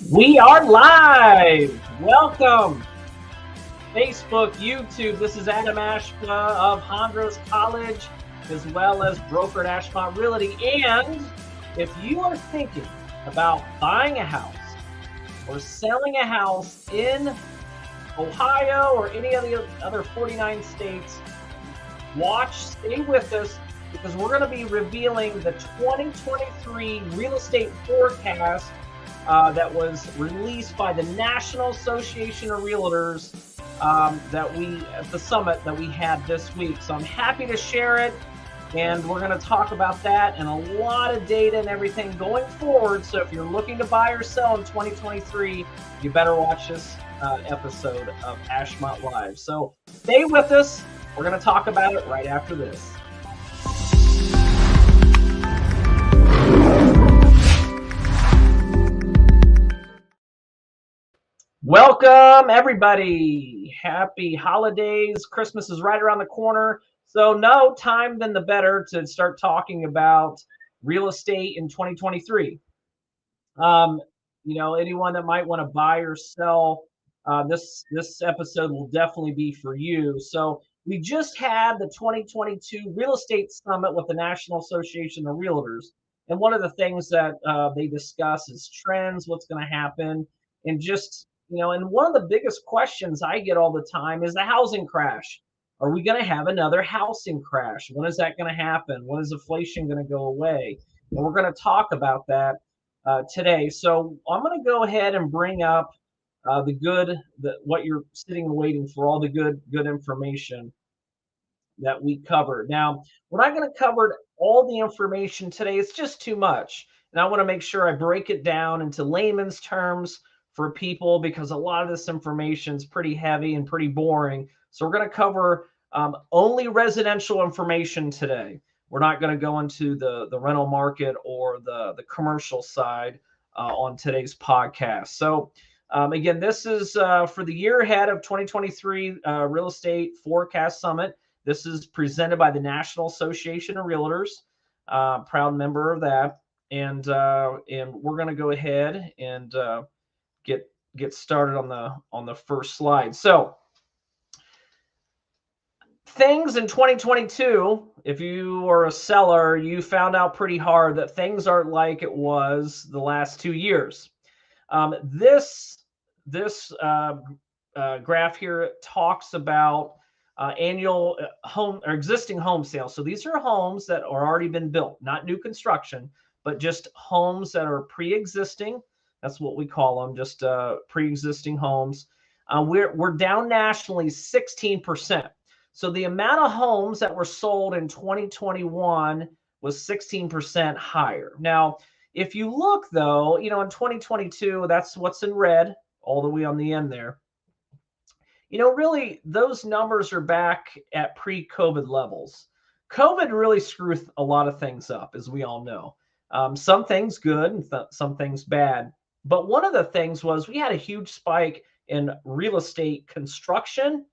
We are live. Welcome, Facebook, YouTube. This is Adam Ashmont of Hondros College, as well as broker at Ashmont Realty. And if you are thinking about buying a house or selling a house in Ohio or any of the other 49 states, stay with us, because we're going to be revealing the 2023 real estate forecast that was released by the National Association of Realtors at the summit that we had this week. So I'm happy to share it, and we're going to talk about that and a lot of data and everything going forward. So if you're looking to buy or sell in 2023, you better watch this episode of Ashmont Live. So stay with us. We're going to talk about it right after this. Welcome, everybody. Happy holidays. Christmas is right around the corner. So no time than the better to start talking about real estate in 2023. Anyone that might want to buy or sell, this episode will definitely be for you. So we just had the 2022 Real Estate Summit with the National Association of Realtors. And one of the things that they discuss is trends, what's going to happen, and just, and one of the biggest questions I get all the time is the housing crash. Are we going to have another housing crash? When is that going to happen? When is inflation going to go away? And we're going to talk about that today. So I'm going to go ahead and bring up what you're sitting and waiting for, all the good information that we covered. Now, we're not going to cover all the information today. It's just too much. And I want to make sure I break it down into layman's terms for people, because a lot of this information is pretty heavy and pretty boring. So we're going to cover only residential information today. We're not going to go into the rental market or the commercial side on today's podcast. So again, this is for the year ahead of 2023 Real Estate Forecast Summit. This is presented by the National Association of Realtors, proud member of that. And we're going to go ahead and get started on the first slide. So things in 2022, if you are a seller, you found out pretty hard that things aren't like it was the last 2 years. This graph here talks about annual home or existing home sales. So these are homes that are already been built, not new construction, but just homes that are pre-existing. That's what we call them, just pre-existing homes. We're down nationally 16%. So the amount of homes that were sold in 2021 was 16% higher. Now, if you look though, in 2022, that's what's in red all the way on the end there. Really those numbers are back at pre-COVID levels. COVID really screwed a lot of things up, as we all know. Some things good and some things bad. But one of the things was we had a huge spike in real estate construction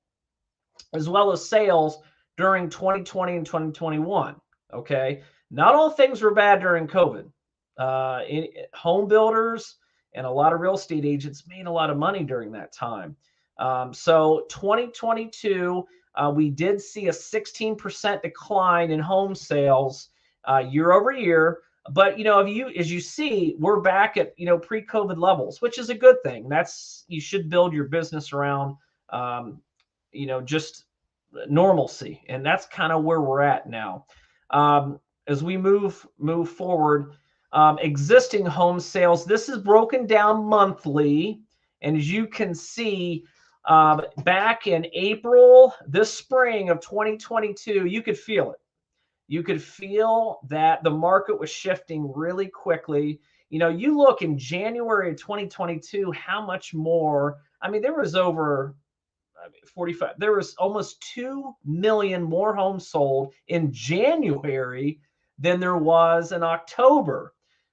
as well as sales during 2020 and 2021. Okay. Not all things were bad during COVID. Home builders and a lot of real estate agents made a lot of money during that time. So 2022, we did see a 16% decline in home sales year over year. But as you see, we're back at pre-COVID levels, which is a good thing. You should build your business around just normalcy, and that's kind of where we're at now. As we move forward, existing home sales, this is broken down monthly, and as you can see, back in April, this spring of 2022, you could feel it. You could feel that the market was shifting really quickly. You look in January of 2022, how much more? I mean, there was over 45. There was almost 2 million more homes sold in January than there was in October,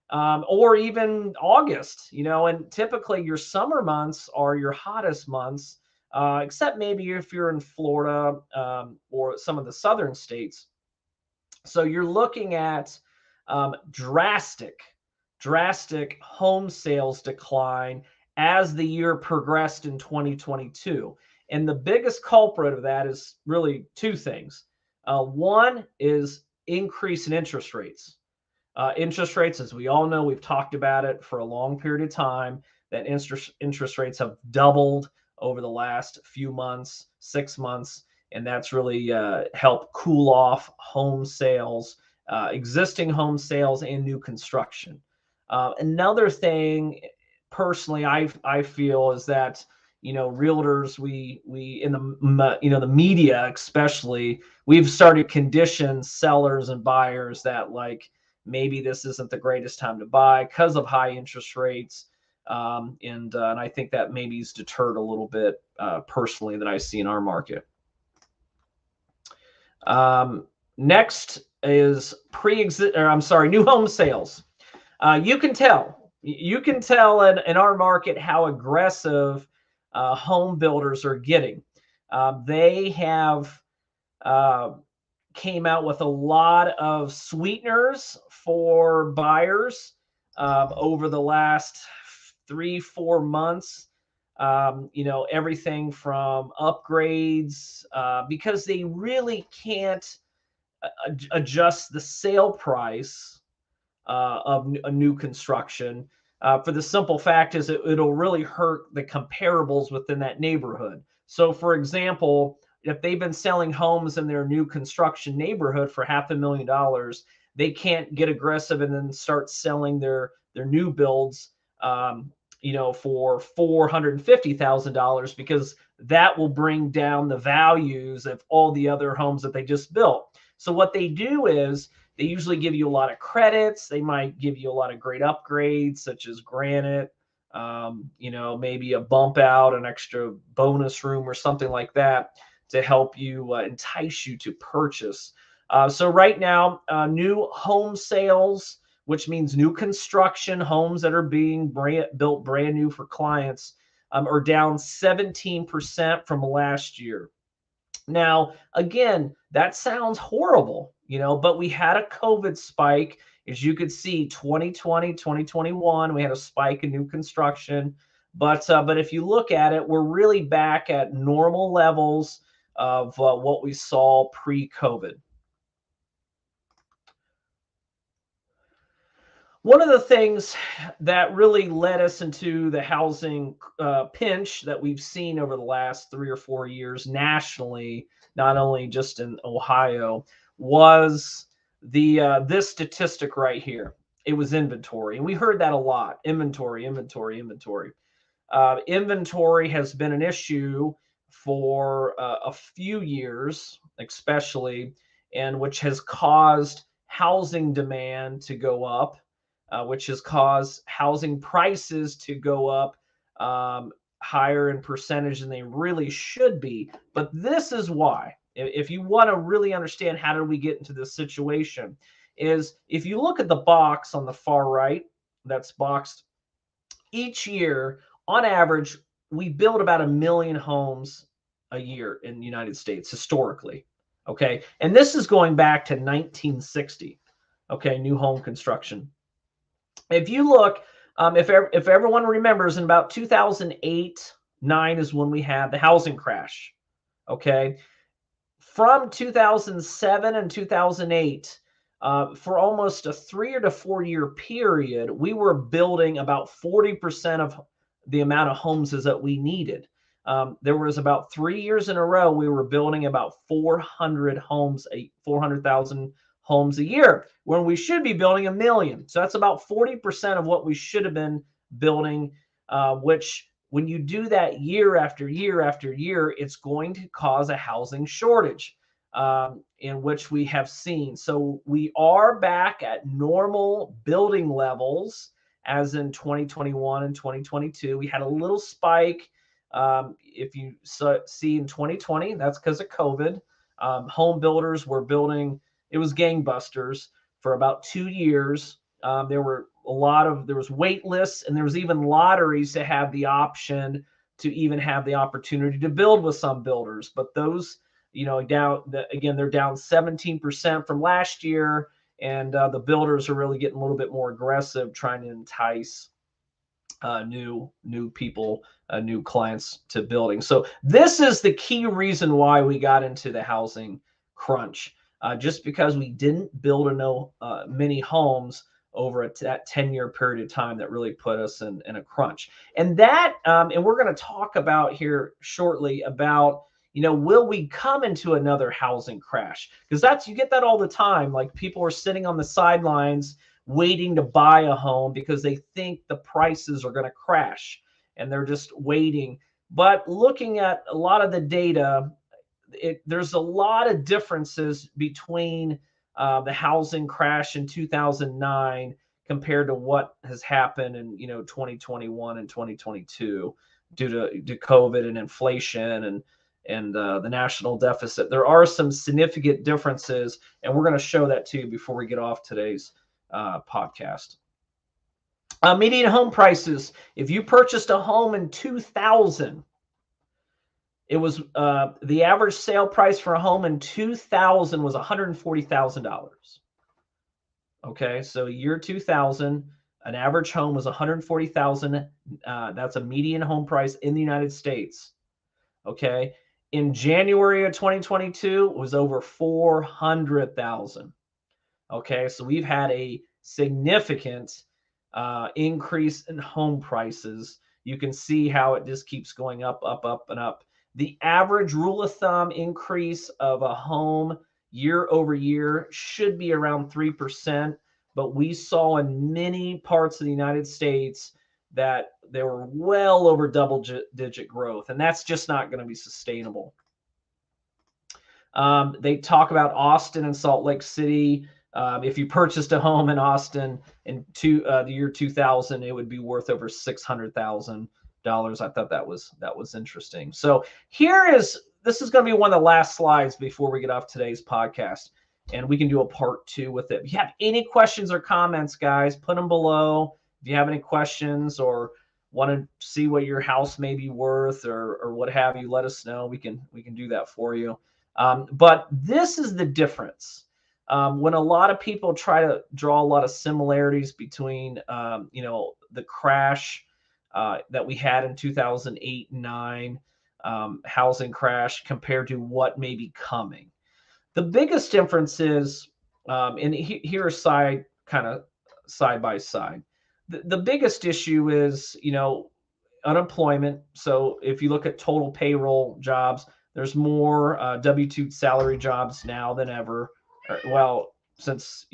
or even August. And typically your summer months are your hottest months, except maybe if you're in Florida or some of the southern states. So you're looking at drastic drastic home sales decline as the year progressed in 2022. And the biggest culprit of that is really two things. One is increase in interest rates. Interest rates, as we all know, we've talked about it for a long period of time, that interest rates have doubled over the last few months, 6 months, and that's really helped cool off home sales, existing home sales, and new construction. Another thing, personally, I feel is that realtors, we in the media especially, we've started condition sellers and buyers that like maybe this isn't the greatest time to buy because of high interest rates. And I think that maybe is deterred a little bit personally that I see in our market. Next is new home sales. You can tell in our market how aggressive home builders are getting. They have came out with a lot of sweeteners for buyers over the last 3-4 months. Everything from upgrades because they really can't adjust the sale price of a new construction for the simple fact is it'll really hurt the comparables within that neighborhood. So, for example, if they've been selling homes in their new construction neighborhood for $500,000, they can't get aggressive and then start selling their new builds, for $450,000 because that will bring down the values of all the other homes that they just built. So what they do is they usually give you a lot of credits. They might give you a lot of great upgrades, such as granite, maybe a bump out, an extra bonus room or something like that to help you entice you to purchase. So right now, new home sales, which means new construction homes that are being built brand new for clients, are down 17% from last year. Now, again, that sounds horrible, but we had a COVID spike. As you could see, 2020, 2021, we had a spike in new construction. But if you look at it, we're really back at normal levels of what we saw pre-COVID. One of the things that really led us into the housing pinch that we've seen over the last 3 or 4 years nationally, not only just in Ohio, was this statistic right here. It was inventory, and we heard that a lot. Inventory. Inventory has been an issue for a few years, especially, and which has caused housing demand to go up. Which has caused housing prices to go up higher in percentage than they really should be. But this is why, if you want to really understand how did we get into this situation, is if you look at the box on the far right, that's boxed, each year, on average, we build about 1 million homes a year in the United States historically. Okay. And this is going back to 1960. Okay. New home construction. If you look, if everyone remembers, in about 2008-9 is when we had the housing crash. Okay, from 2007 and 2008, for almost a 3 to 4 year period, we were building about 40% of the amount of homes that we needed. There was about 3 years in a row we were building about 400,000 homes a year, when we should be building 1 million. So that's about 40% of what we should have been building, which when you do that year after year after year, it's going to cause a housing shortage, in which we have seen. So we are back at normal building levels as in 2021 and 2022. We had a little spike. If you see in 2020, that's because of COVID. Home builders were building, it was gangbusters for about 2 years. There was wait lists, and there was even lotteries to have the option to even have the opportunity to build with some builders. But those, they're down 17% from last year, and the builders are really getting a little bit more aggressive, trying to entice new people, new clients to building. So this is the key reason why we got into the housing crunch, just because we didn't build many homes over that 10-year period of time that really put us in a crunch. And that, and we're going to talk about here shortly about, will we come into another housing crash? Because you get that all the time. Like, people are sitting on the sidelines waiting to buy a home because they think the prices are going to crash, and they're just waiting. But looking at a lot of the data, there's a lot of differences between the housing crash in 2009 compared to what has happened in 2021 and 2022 due to COVID and inflation and the national deficit. There are some significant differences, and we're going to show that to you before we get off today's podcast. Median home prices. If you purchased a home in 2000, it was the average sale price for a home in 2000 was $140,000. Okay, so year 2000, an average home was $140,000. That's a median home price in the United States. Okay, in January of 2022, it was over $400,000. Okay, so we've had a significant increase in home prices. You can see how it just keeps going up, up, up, and up. The average rule of thumb increase of a home year over year should be around 3%, but we saw in many parts of the United States that there were well over double-digit growth, and that's just not going to be sustainable. They talk about Austin and Salt Lake City. If you purchased a home in Austin in the year 2000, it would be worth over $600,000. I thought that was interesting. So this is going to be one of the last slides before we get off today's podcast, and we can do a part 2 with it. If you have any questions or comments, guys, put them below. If you have any questions or want to see what your house may be worth or what have you, let us know. We can do that for you. But this is the difference. When a lot of people try to draw a lot of similarities between, the crash that we had in 2008 and 9, housing crash, compared to what may be coming. The biggest difference is, and here are kind of side by side. The biggest issue is, unemployment. So if you look at total payroll jobs, there's more W-2 salary jobs now than ever. Well, since,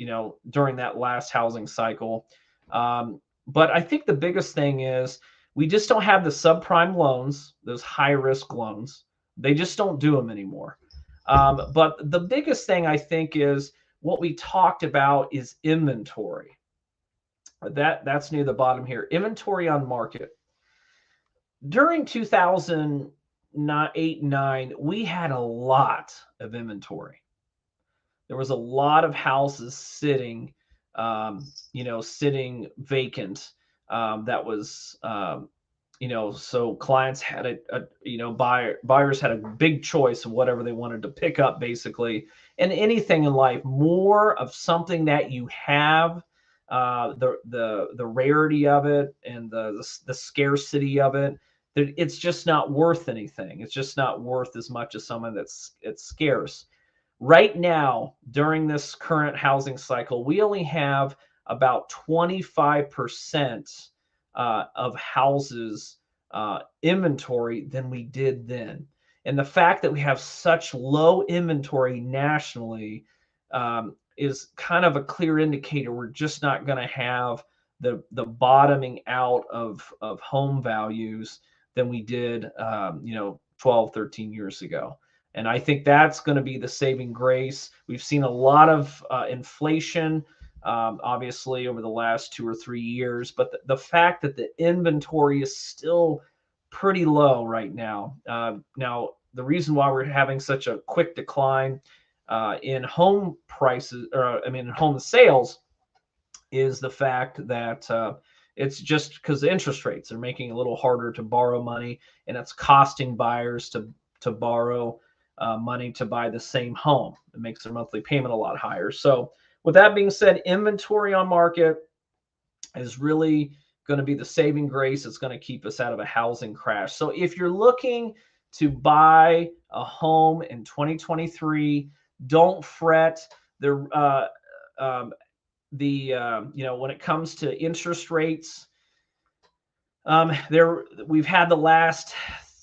during that last housing cycle. But I think the biggest thing is we just don't have the subprime loans, those high risk loans. They just don't do them anymore. But the biggest thing I think is what we talked about is inventory. That's near the bottom here. Inventory on market. During 2008 and 9, we had a lot of inventory. There was a lot of houses sitting, sitting vacant. That was, so clients had buyers had a big choice of whatever they wanted to pick up, basically. And anything in life, more of something that you have, the rarity of it and the scarcity of it, it's just not worth anything. It's just not worth as much as someone it's scarce. Right now, during this current housing cycle, we only have about 25% of houses inventory than we did then. And the fact that we have such low inventory nationally is kind of a clear indicator we're just not going to have the bottoming out of home values than we did 12, 13 years ago. And I think that's going to be the saving grace. We've seen a lot of inflation, obviously, over the last 2 or 3 years. But the fact that the inventory is still pretty low right now. Now, the reason why we're having such a quick decline in home prices, in home sales, is the fact that it's just because the interest rates are making it a little harder to borrow money, and it's costing buyers to borrow money to buy the same home. It makes their monthly payment a lot higher. So with that being said, inventory on market is really going to be the saving grace. It's going to keep us out of a housing crash. So if you're looking to buy a home in 2023, don't fret. When it comes to interest rates, we've had the last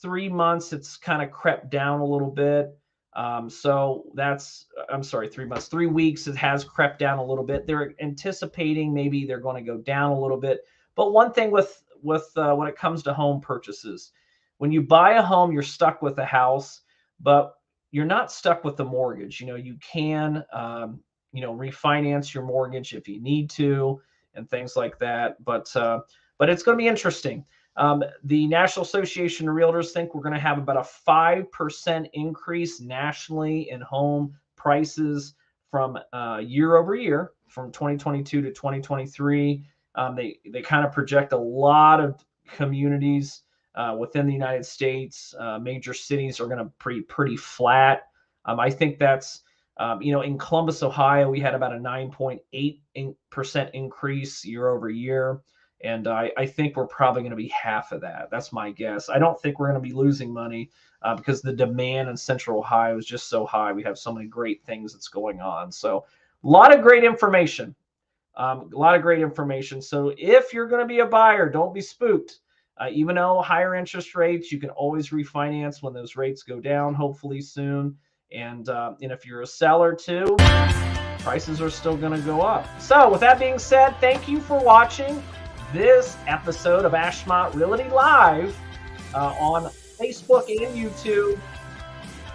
3 months, it's kind of crept down a little bit. I'm sorry, 3 months, 3 weeks, it has crept down a little bit. They're anticipating maybe they're going to go down a little bit. But one thing with when it comes to home purchases, when you buy a home, you're stuck with the house, but you're not stuck with the mortgage. You can, refinance your mortgage if you need to and things like that. But it's going to be interesting. The National Association of Realtors think we're going to have about a 5% increase nationally in home prices from year over year, from 2022 to 2023. They kind of project a lot of communities within the United States. Major cities are going to be pretty flat. I think that's, in Columbus, Ohio, we had about a 9.8% increase year over year. And I think we're probably going to be half of that. That's my guess. I don't think we're going to be losing money because the demand in Central Ohio is just so high. We have so many great things that's going on. So a lot of great information. So if you're going to be a buyer, don't be spooked. Even though higher interest rates, you can always refinance when those rates go down, hopefully soon. And if you're a seller too, prices are still going to go up. So with that being said, thank you for watching this episode of Ashmont Realty Live on Facebook and YouTube.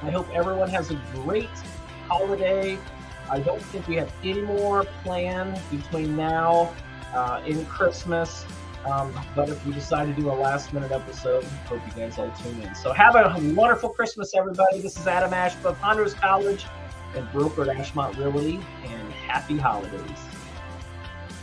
I hope everyone has a great holiday. I don't think we have any more planned between now and Christmas. But if we decide to do a last minute episode, hope you guys all tune in. So have a wonderful Christmas, everybody. This is Adam Ashmont of Hondros College and broker at Ashmont Realty, and happy holidays.